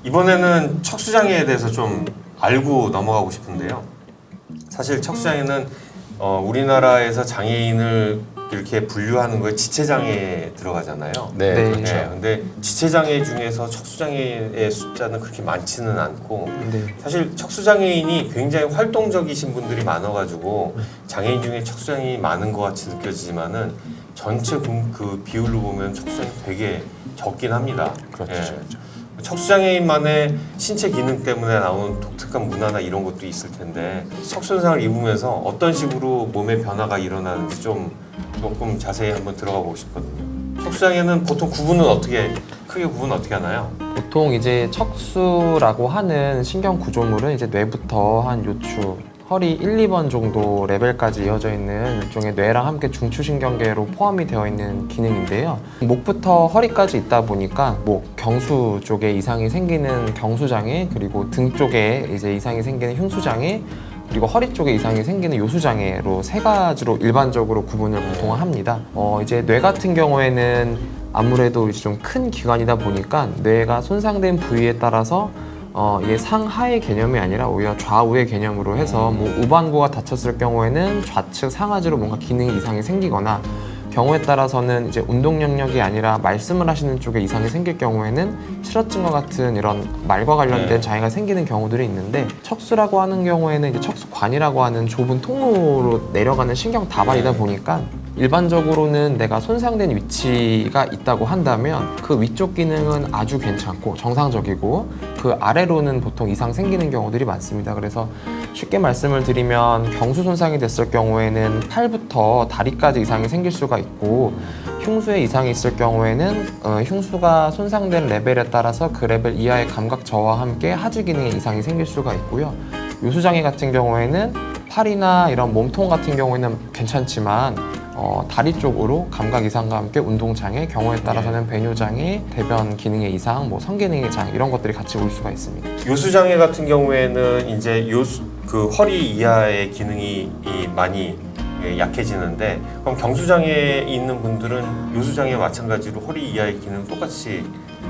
이번에는 척수장애에 대해서 좀 알고 넘어가고 싶은데요. 사실 척수장애는 우리나라에서 장애인을 이렇게 분류하는 거에 지체장애에 들어가잖아요. 네, 네. 그렇죠. 네, 근데 지체장애 중에서 척수장애의 숫자는 그렇게 많지는 않고 네. 사실 척수장애인이 굉장히 활동적이신 분들이 많아가지고 장애인 중에 척수장애인이 많은 것 같이 느껴지지만은 전체 그 비율로 보면 척수장애인이 되게 적긴 합니다. 그렇죠. 예. 그렇죠. 척수장애인만의 신체 기능 때문에 나오는 독특한 문화나 이런 것도 있을 텐데 척수현상을 입으면서 어떤 식으로 몸의 변화가 일어나는지 조금 자세히 한번 들어가 보고 싶거든요. 척수장애는 보통 크게 구분 어떻게 하나요? 보통 이제 척수라고 하는 신경 구조물은 이제 뇌부터 한 요추, 허리 1, 2번 정도 레벨까지 이어져 있는 일종의 뇌랑 함께 중추신경계로 포함이 되어 있는 기능인데요. 목부터 허리까지 있다 보니까 목, 경수 쪽에 이상이 생기는 경수장애, 그리고 등 쪽에 이제 이상이 생기는 흉수장애, 그리고 허리 쪽에 이상이 생기는 요수장애로 세 가지로 일반적으로 구분을 보통 합니다. 이제 뇌 같은 경우에는 아무래도 이제 좀 큰 기관이다 보니까 뇌가 손상된 부위에 따라서 이게 상하의 개념이 아니라 오히려 좌우의 개념으로 해서 뭐 우반부가 다쳤을 경우에는 좌측 상하지로 뭔가 기능 이상이 생기거나 경우에 따라서는 이제 운동 영역이 아니라 말씀을 하시는 쪽에 이상이 생길 경우에는 실어증과 같은 이런 말과 관련된 장애가 생기는 경우들이 있는데 척수라고 하는 경우에는 이제 척수관이라고 하는 좁은 통로로 내려가는 신경 다발이다 보니까 일반적으로는 내가 손상된 위치가 있다고 한다면 그 위쪽 기능은 아주 괜찮고 정상적이고 그 아래로는 보통 이상 생기는 경우들이 많습니다. 그래서 쉽게 말씀을 드리면 경수 손상이 됐을 경우에는 팔부터 다리까지 이상이 생길 수가 있고 흉수에 이상이 있을 경우에는 흉수가 손상된 레벨에 따라서 그 레벨 이하의 감각 저하와 함께 하지 기능에 이상이 생길 수가 있고요. 요수장애 같은 경우에는 팔이나 이런 몸통 같은 경우에는 괜찮지만 다리 쪽으로 감각 이상과 함께 운동장애, 경우에 따라서는 배뇨장애, 대변 기능의 이상, 뭐 성기능의 장애 이런 것들이 같이 올 수가 있습니다. 요수장애 같은 경우에는 이제 그 허리 이하의 기능이 많이 약해지는데 그럼 경수장애에 있는 분들은 요수장애와 마찬가지로 허리 이하의 기능 똑같이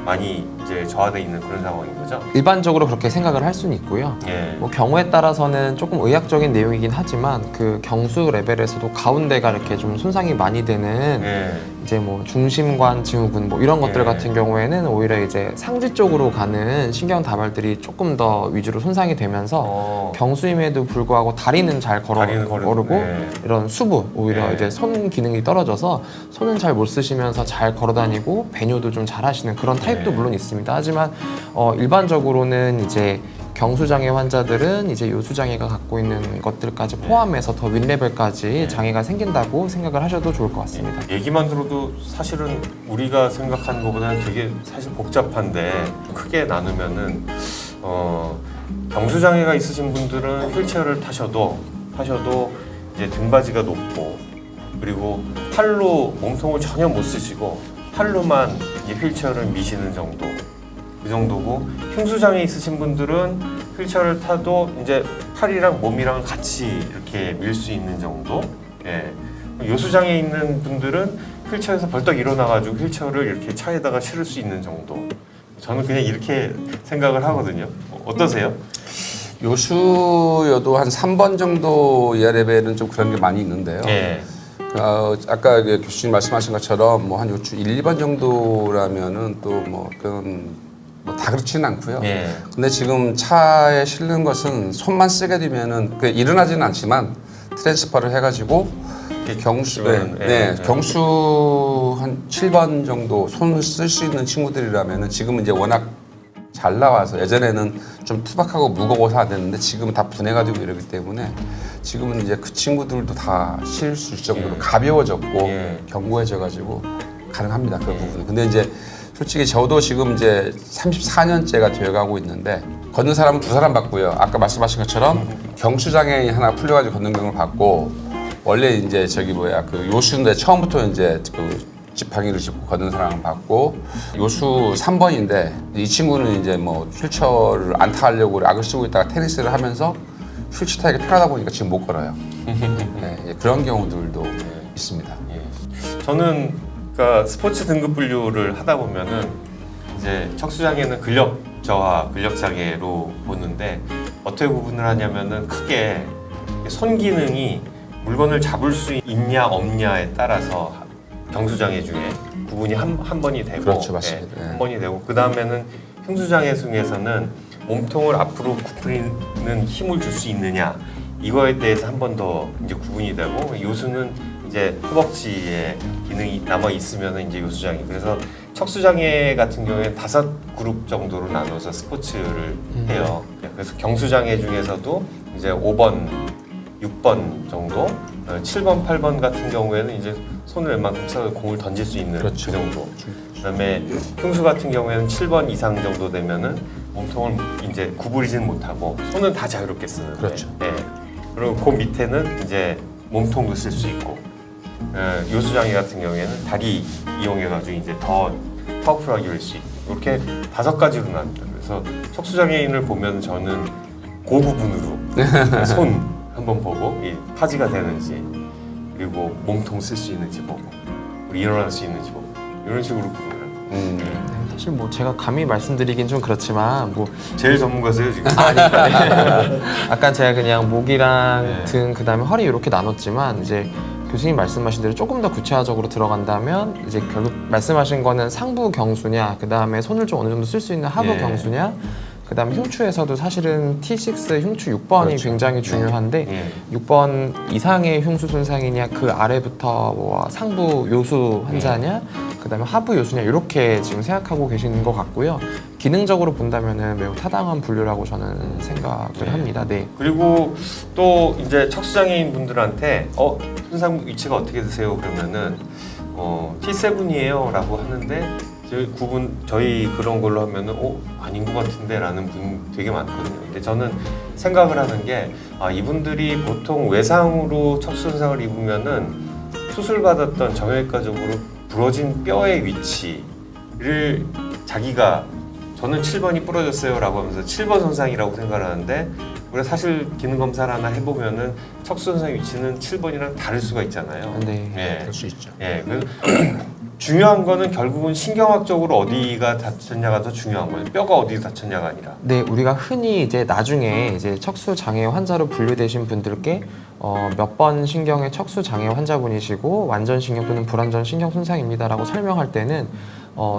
많이 이제 저하되어 있는 그런 상황인 거죠? 일반적으로 그렇게 생각을 할 수는 있고요. 예. 뭐 경우에 따라서는 조금 의학적인 내용이긴 하지만 그 경수 레벨에서도 가운데가 이렇게 좀 손상이 많이 되는 예. 이제 뭐 중심관 증후군 뭐 이런 것들 예. 같은 경우에는 오히려 이제 상지 쪽으로 가는 신경 다발들이 조금 더 위주로 손상이 되면서 경수임에도 불구하고 다리는 잘 다리는 걸고 예. 이런 수부 오히려 네. 이제 손 기능이 떨어져서 손은 잘 못 쓰시면서 잘 걸어 다니고 배뇨도 좀 잘 하시는 그런 타입도 네. 물론 있습니다. 하지만 일반적으로는 이제 경수장애 환자들은 이제 요수장애가 갖고 있는 것들까지 포함해서 더 윗레벨까지 장애가 생긴다고 생각을 하셔도 좋을 것 같습니다. 얘기만 들어도 사실은 우리가 생각하는 것보다는 되게 사실 복잡한데 크게 나누면은 경수장애가 있으신 분들은 휠체어를 타셔도 이제 등받이가 높고 그리고 팔로 몸통을 전혀 못 쓰시고 팔로만 이제 휠체어를 미시는 정도 그 정도고 흉수장애 있으신 분들은 휠체어를 타도 이제 팔이랑 몸이랑 같이 이렇게 밀 수 있는 정도. 예. 요수장애 있는 분들은 휠체어에서 벌떡 일어나가지고 휠체어를 이렇게 차에다가 실을 수 있는 정도. 저는 그냥 이렇게 생각을 하거든요. 어떠세요? 요수여도 한 3번 정도 이하 레벨은 좀 그런 게 많이 있는데요. 예. 아까 교수님 말씀하신 것처럼 뭐 한 요추 1, 2번 정도라면은 또 뭐 그런 뭐 다 그렇지는 않고요. 예. 근데 지금 차에 실는 것은 손만 쓰게 되면은 일어나지는 않지만 트랜스퍼를 해가지고 경수 경수 한 7번 정도 손을 쓸 수 있는 친구들이라면은 지금은 이제 워낙 잘 나와서 예전에는 좀 투박하고 무거워서 안 됐는데 지금은 다 분해가지고 이러기 때문에 지금은 이제 그 친구들도 다 실 수 있을 정도로 가벼워졌고 견고해져가지고 가능합니다 그 부분은. 근데 이제 솔직히 저도 지금 이제 34년째가 되어가고 있는데 걷는 사람은 2사람 봤고요. 아까 말씀하신 것처럼 경수장애인이 하나 풀려가지고 걷는 경우를 봤고 원래 이제 그 요수인데 처음부터 이제 그 지팡이를 짚고 걷는 사람을 봤고 요수 3번인데 이 친구는 이제 뭐 휠체어를 안 타려고 악을 쓰고 있다가 테니스를 하면서 휠체어 타기가 편하다 보니까 지금 못 걸어요. 네, 그런 경우들도 있습니다. 예. 저는 그러니까 스포츠 등급 분류를 하다 보면은 이제 척수장애는 근력 저하, 근력 장애로 보는데 어떻게 구분을 하냐면은 크게 손 기능이 물건을 잡을 수 있냐 없냐에 따라서 경수장애 중에 구분이 한 번이 되고, 그렇죠, 맞습니다. 예, 한 번이 되고 그 다음에는 흉수장애 중에서는 몸통을 앞으로 굽히는 힘을 줄 수 있느냐 이거에 대해서 한 번 더 이제 구분이 되고 요수는 이제 허벅지에 기능이 남아 있으면 이제 요수장애. 그래서 척수장애 같은 경우에는 5그룹 정도로 나눠서 스포츠를 해요. 그래서 경수장애 중에서도 이제 5번, 6번 정도, 7번, 8번 같은 경우에는 이제 손을 웬만큼 써서 공을 던질 수 있는 그렇죠. 그 정도. 그다음에 흉수 같은 경우에는 7번 이상 정도 되면은 몸통을 이제 구부리지는 못하고 손은 다 자유롭게 쓰는. 그렇죠. 네. 그리고 그 밑에는 이제 몸통도 쓸 수 있고. 요수장애 같은 경우에는 다리 이용해가지고 이제 더 파워풀하게 할 수 있고 이렇게 5가지로 나눕니다. 그래서 척수장애인을 보면 저는 그 부분으로 손 한번 보고 이 파지가 되는지 그리고 몸통 쓸 수 있는지 보고 그리고 일어날 수 있는지 보고 이런 식으로 구분을 합니다. 사실 뭐 제가 감히 말씀드리긴 좀 그렇지만 뭐 제일 전문가세요 지금? 아까 제가 그냥 목이랑 네. 등 그다음에 허리 이렇게 나눴지만 이제 교수님 말씀하신 대로 조금 더 구체화적으로 들어간다면 이제 결국 말씀하신 거는 상부 경수냐 그다음에 손을 좀 어느 정도 쓸 수 있는 하부 예. 경수냐 그다음에 흉추에서도 사실은 T6 흉추 6번이 그렇죠. 굉장히 중요한데 예. 6번 이상의 흉수 손상이냐 그 아래부터 뭐 상부 요수 환자냐 그다음에 하부 요수냐 이렇게 지금 생각하고 계시는 것 같고요. 기능적으로 본다면은 매우 타당한 분류라고 저는 생각을 네. 합니다. 네. 그리고 또 이제 척수장애인 분들한테 손상 위치가 어떻게 되세요? 그러면은 T7이에요 라고 하는데 저희 그런 걸로 하면은 아닌 것 같은데 라는 분 되게 많거든요. 근데 저는 생각을 하는 게 이분들이 보통 외상으로 척수 손상을 입으면은 수술받았던 정형외과적으로 부러진 뼈의 위치를 자기가 저는 7번이 부러졌어요 라고 하면서 7번 손상이라고 생각을 하는데 우리가 사실 기능 검사를 하나 해보면은 척수 손상 위치는 7번이랑 다를 수가 있잖아요. 네. 예. 그럴 수 있죠. 예. 그래서 중요한 거는 결국은 신경학적으로 어디가 다쳤냐가 더 중요한 거예요. 뼈가 어디 다쳤냐가 아니라. 네, 우리가 흔히 이제 나중에 이제 척수 장애 환자로 분류되신 분들께 몇 번 신경의 척수 장애 환자분이시고 완전 신경 또는 불완전 신경 손상입니다라고 설명할 때는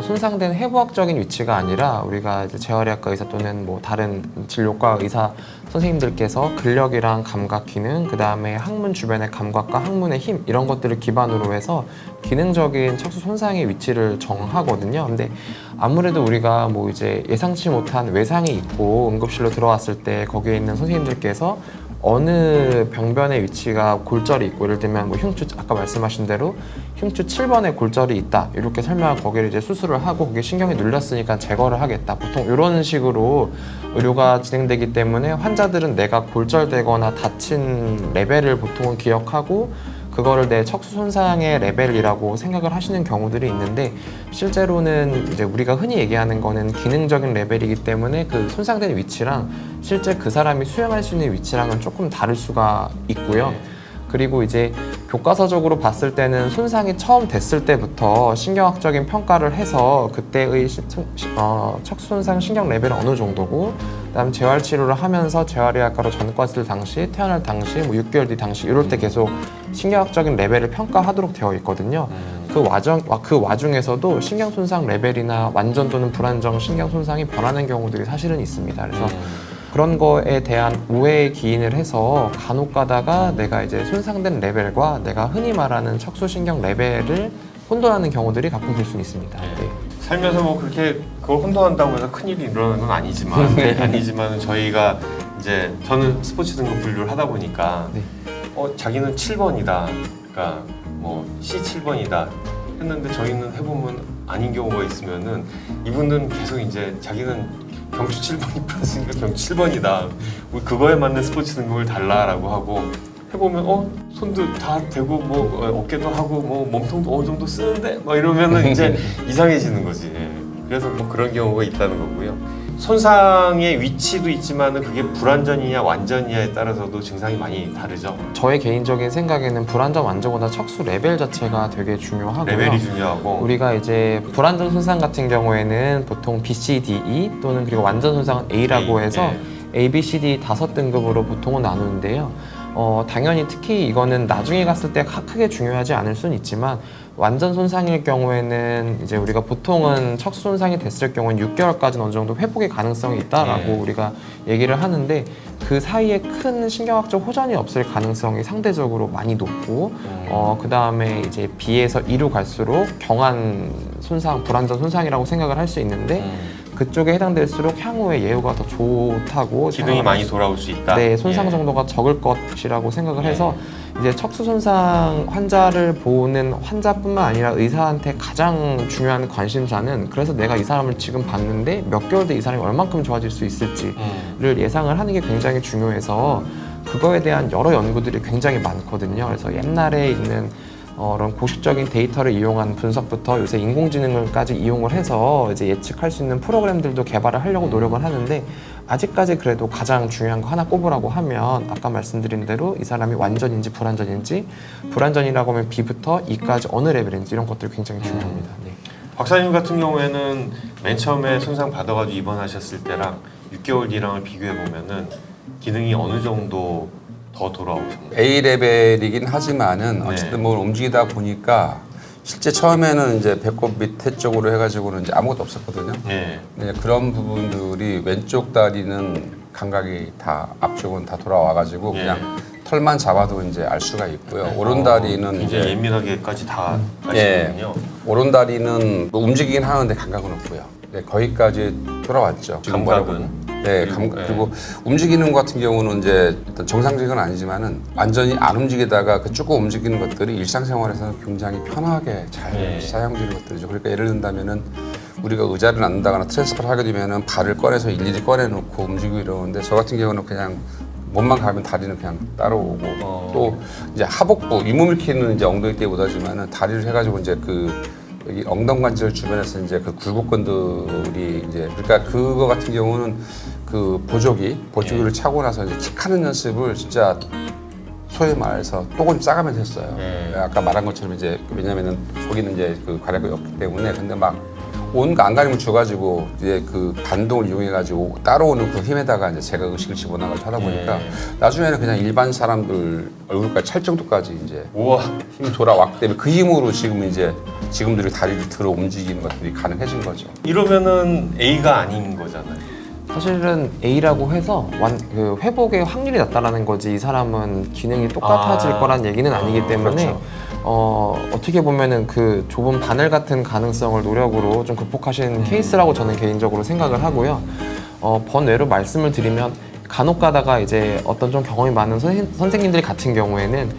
손상된 해부학적인 위치가 아니라 우리가 이제 재활의학과 의사 또는 뭐 다른 진료과 의사 선생님들께서 근력이랑 감각 기능, 그 다음에 항문 주변의 감각과 항문의 힘 이런 것들을 기반으로 해서 기능적인 척수 손상의 위치를 정하거든요. 근데 아무래도 우리가 뭐 이제 예상치 못한 외상이 있고 응급실로 들어왔을 때 거기에 있는 선생님들께서 어느 병변의 위치가 골절이 있고 예를 들면 뭐 흉추 아까 말씀하신 대로 흉추 7번에 골절이 있다 이렇게 설명하고 거기를 이제 수술을 하고 거기에 신경이 눌렸으니까 제거를 하겠다 보통 이런 식으로 의료가 진행되기 때문에 환자들은 내가 골절되거나 다친 레벨을 보통은 기억하고 그거를 내 척수 손상의 레벨이라고 생각을 하시는 경우들이 있는데 실제로는 이제 우리가 흔히 얘기하는 거는 기능적인 레벨이기 때문에 그 손상된 위치랑 실제 그 사람이 수행할 수 있는 위치랑은 조금 다를 수가 있고요. 그리고 이제 교과서적으로 봤을 때는 손상이 처음 됐을 때부터 신경학적인 평가를 해서 그때의 척수 손상 신경 레벨은 어느 정도고 그다음 재활 치료를 하면서 재활의학과로 전과했을 당시 태어날 당시 뭐 6개월 뒤 당시 이럴 때 계속 신경학적인 레벨을 평가하도록 되어 있거든요. 그 와중에서도 신경 손상 레벨이나 완전 또는 불안정 신경 손상이 변하는 경우들이 사실은 있습니다. 그래서 그런 거에 대한 오해에 기인을 해서 간혹 가다가 내가 이제 손상된 레벨과 내가 흔히 말하는 척수신경 레벨을 혼돈하는 경우들이 가끔 볼 수 있습니다. 네. 살면서 뭐 그렇게 그걸 혼돈한다고 해서 큰일이 일어나는 건 아니지만 아니지만 저희가 이제 저는 스포츠 등급 분류를 하다 보니까 네. 자기는 7번이다. 그러니까 뭐 C7번이다. 했는데 저희는 해보면 아닌 경우가 있으면은 이분들은 계속 이제 자기는 경추 7번이 플러스니까 경추 7번이다. 우리 그거에 맞는 스포츠 등급을 달라라고 하고 해보면 손도 다 대고 뭐 어깨도 하고 뭐 몸통도 어느 정도 쓰는데 막 이러면은 이제 이상해지는 거지. 그래서 뭐 그런 경우가 있다는 거고요. 손상의 위치도 있지만은 그게 불완전이냐 완전이냐에 따라서도 증상이 많이 다르죠. 저의 개인적인 생각에는 불안전 완전보다 척수 레벨 자체가 되게 중요하고요. 레벨이 중요하고. 우리가 이제 불완전 손상 같은 경우에는 보통 B, C, D, E 또는 그리고 완전 손상은 A라고 A, 해서 A, B, C, D 5등급으로 보통은 나누는데요. 당연히 특히 이거는 나중에 갔을 때 크게 중요하지 않을 수는 있지만 완전 손상일 경우에는 이제 우리가 보통은 척수 손상이 됐을 경우는 6개월까지는 어느 정도 회복의 가능성이 있다라고 우리가 얘기를 하는데 그 사이에 큰 신경학적 호전이 없을 가능성이 상대적으로 많이 높고 그 다음에 이제 B에서 E로 갈수록 경한 손상, 불완전 손상이라고 생각을 할 수 있는데 그쪽에 해당될수록 향후에 예후가 더 좋다고 기능이 생각을 많이 돌아올 수 있다. 네, 손상 예. 정도가 적을 것이라고 생각을 해서 이제 척수 손상 환자를 보는 환자뿐만 아니라 의사한테 가장 중요한 관심사는 그래서 내가 이 사람을 지금 봤는데 몇 개월 뒤에 이 사람이 얼만큼 좋아질 수 있을지를 예상을 하는 게 굉장히 중요해서 그거에 대한 여러 연구들이 굉장히 많거든요. 그래서 옛날에 있는 이런 고식적인 데이터를 이용한 분석부터 요새 인공지능을까지 이용을 해서 이제 예측할 수 있는 프로그램들도 개발을 하려고 노력을 하는데 아직까지 그래도 가장 중요한 거 하나 꼽으라고 하면 아까 말씀드린 대로 이 사람이 완전인지 불완전인지 불완전이라고 하면 B부터 E까지 어느 레벨인지 이런 것들이 굉장히 중요합니다. 네. 박사님 같은 경우에는 맨 처음에 손상 받아가지고 입원하셨을 때랑 6개월 뒤랑을 비교해 보면은 기능이 어느 정도 더 돌아오셨나요? A 레벨이긴 하지만은 네. 어쨌든 뭘 움직이다 보니까 실제 처음에는 이제 배꼽 밑에 쪽으로 해가지고는 이제 아무것도 없었거든요. 네. 근데 그런 부분들이 왼쪽 다리는 감각이 다 앞쪽은 다 돌아와가지고 예. 그냥 털만 잡아도 이제 알 수가 있고요. 오른 다리는 굉장히 이제 예민하게까지 다 예. 아시는군요. 오른 다리는 뭐 움직이긴 하는데 감각은 없고요. 네, 거기까지 돌아왔죠. 지금 감각은? 보라고는. 네, 그리고, 네. 그리고 움직이는 것 같은 경우는 이제 일단 정상적인 건 아니지만은 완전히 안 움직이다가 그 조금 움직이는 것들이 일상생활에서는 굉장히 편하게 잘 네. 사용되는 것들이죠. 그러니까 예를 든다면은 우리가 의자를 앉는다거나 트랜스퍼를 하게 되면은 발을 꺼내서 일일이 꺼내놓고 움직이고 이러는데 저 같은 경우는 그냥 몸만 가면 다리는 그냥 따라오고 또 이제 하복부 윗몸일으키는 이제 엉덩이 때 못하지만은 다리를 해가지고 이제 그 여기 엉덩관절 주변에서 이제 그 굴곡근들이 이제 그러니까 그거 같은 경우는 그 보조기를 차고 나서 이제 킥하는 연습을 진짜 소위 말해서 똥을 싸가면서 했어요. 아까 말한 것처럼 이제 왜냐면은 거기는 이제 그 가려가 없기 때문에 근데 막 온갖 안간힘을 줘가지고 이제 그 반동을 이용해가지고 따라오는 그 힘에다가 이제 제가 의식을 집어넣어가지고 하다 보니까 나중에는 그냥 일반 사람들 얼굴까지 찰 정도까지 이제 우와. 힘이 돌아왔기 때문에 그 힘으로 지금 이제 지금들이 다리를 들어 움직이는 것들이 가능해진 거죠. 이러면은 A가 아닌 거잖아요. 사실은 A라고 해서 그 회복의 확률이 낮다라는 거지 이 사람은 기능이 똑같아질 거란 얘기는 아니기 때문에 그렇죠. 어떻게 보면은 그 좁은 바늘 같은 가능성을 노력으로 좀 극복하신 케이스라고 저는 개인적으로 생각을 하고요. 번외로 말씀을 드리면 간혹 가다가 이제 어떤 좀 경험이 많은 선생님들 같은 경우에는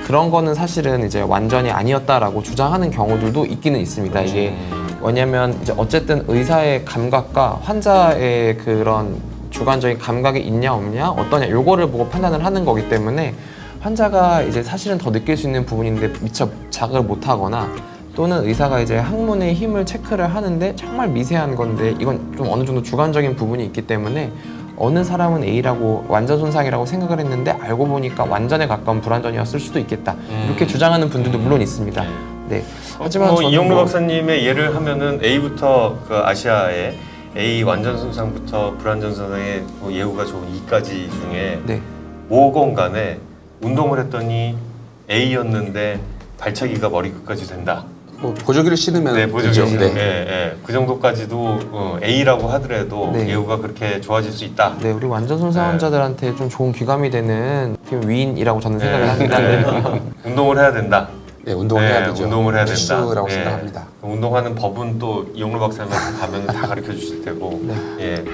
그런 거는 사실은 이제 완전히 아니었다라고 주장하는 경우들도 있기는 있습니다. 이게 왜냐면 이제 어쨌든 의사의 감각과 환자의 그런 주관적인 감각이 있냐 없냐 어떠냐 요거를 보고 판단을 하는 거기 때문에 환자가 이제 사실은 더 느낄 수 있는 부분인데 미처 자각을 못 하거나 또는 의사가 이제 항문의 힘을 체크를 하는데 정말 미세한 건데 이건 좀 어느 정도 주관적인 부분이 있기 때문에 어느 사람은 A라고 완전 손상이라고 생각을 했는데 알고 보니까 완전에 가까운 불완전이었을 수도 있겠다 이렇게 주장하는 분들도 물론 있습니다. 네. 하지만 저는 이영래 박사님의 예를 하면은 A부터 그 아시아의 A 완전 손상부터 불완전 손상의 뭐 예후가 좋은 E까지 중에 네. 뭐건 간에 운동을 했더니 A였는데 발차기가 머리끝까지 된다. 뭐 보조기를 신으면 네, 보조기. 되죠. 네. 예. 그 정도까지도 A라고 하더라도 네. 예후가 그렇게 좋아질 수 있다. 네, 우리 완전 손상 환자들한테 좀 좋은 귀감이 되는 위인이라고 저는 생각을 합니다. 네. 운동을 해야 된다. 네, 운동을 해야 되죠. 운동을 해야 된다. 필수라고 예. 생각합니다. 운동하는 법은 또 이영래 박사님한테 가면 다 가르쳐 주실 테고. 예.